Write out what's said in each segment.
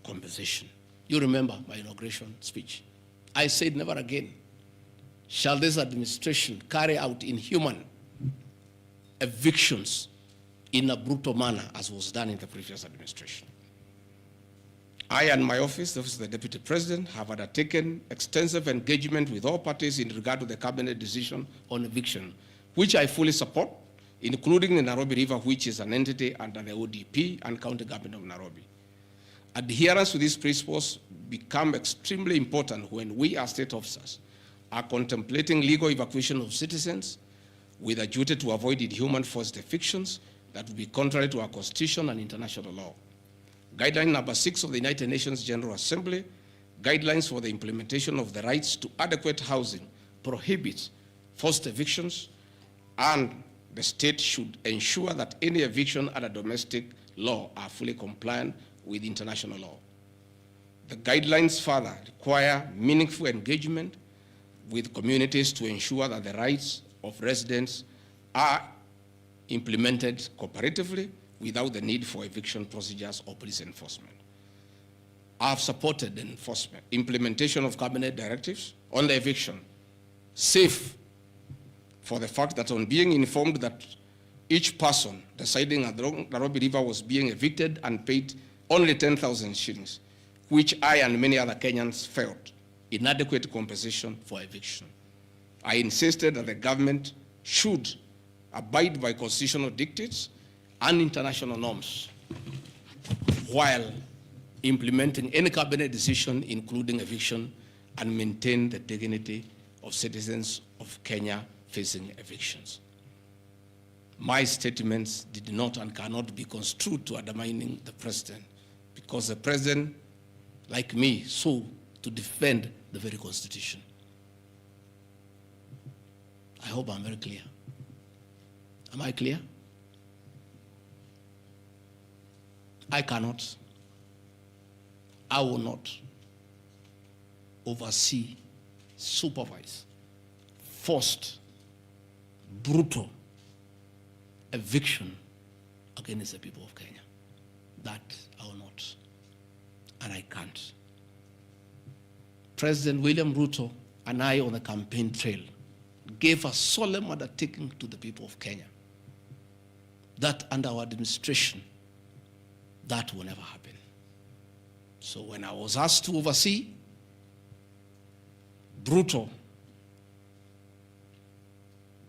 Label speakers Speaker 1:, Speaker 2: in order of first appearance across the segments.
Speaker 1: compensation. You remember my inauguration speech. I said never again shall this administration carry out inhuman evictions in a brutal manner as was done in the previous administration. I and my office, the Office of the Deputy President, have undertaken extensive engagement with all parties in regard to the cabinet decision on eviction, which I fully support, including the Nairobi River, which is an entity under the ODP and County Government of Nairobi. Adherence to these principles become extremely important when we as state officers are contemplating legal evacuation of citizens with a duty to avoid inhuman forced evictions that would be contrary to our Constitution and international law. Guideline number 6 of the United Nations General Assembly, guidelines for the implementation of the rights to adequate housing, prohibits forced evictions, and the state should ensure that any eviction under domestic law are fully compliant with international law. The guidelines further require meaningful engagement with communities to ensure that the rights of residents are implemented cooperatively without the need for eviction procedures or police enforcement. I have supported the implementation of cabinet directives on the eviction, safe for the fact that on being informed that each person residing at the Nairobi River was being evicted and paid only 10,000 shillings, which I and many other Kenyans felt inadequate compensation for eviction. I insisted that the government should abide by constitutional dictates and international norms while implementing any cabinet decision, including eviction, and maintain the dignity of citizens of Kenya facing evictions. My statements did not and cannot be construed to undermining the president, because the president, like me, sought to defend the very Constitution. I hope I'm very clear. Am I clear? I cannot, I will not oversee, supervise, forced, brutal eviction against the people of Kenya. That I will not, and I can't. President William Ruto and I on the campaign trail gave a solemn undertaking to the people of Kenya that under our administration, that will never happen. So when I was asked to oversee brutal,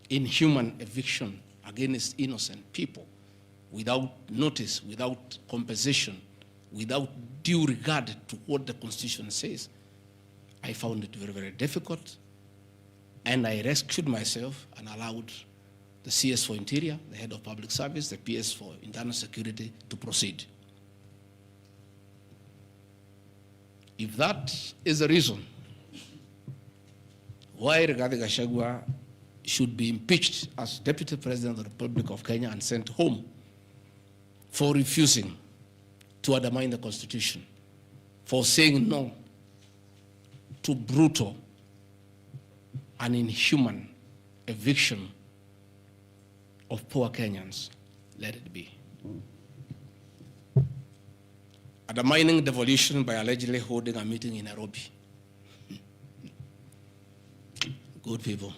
Speaker 1: inhuman eviction against innocent people without notice, without compensation, without due regard to what the Constitution says, I found it very, very difficult, and I rescued myself and allowed the CS for Interior, the Head of Public Service, the PS for Internal Security to proceed. If that is the reason why Rigathi Gachagua should be impeached as Deputy President of the Republic of Kenya and sent home for refusing to undermine the Constitution, for saying no to brutal and inhuman eviction of poor Kenyans, let it be. Undermining devolution by allegedly holding a meeting in Nairobi. Good people.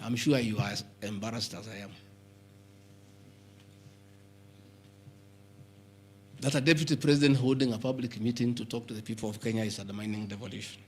Speaker 1: I'm sure you are as embarrassed as I am. That a deputy president holding a public meeting to talk to the people of Kenya is undermining devolution.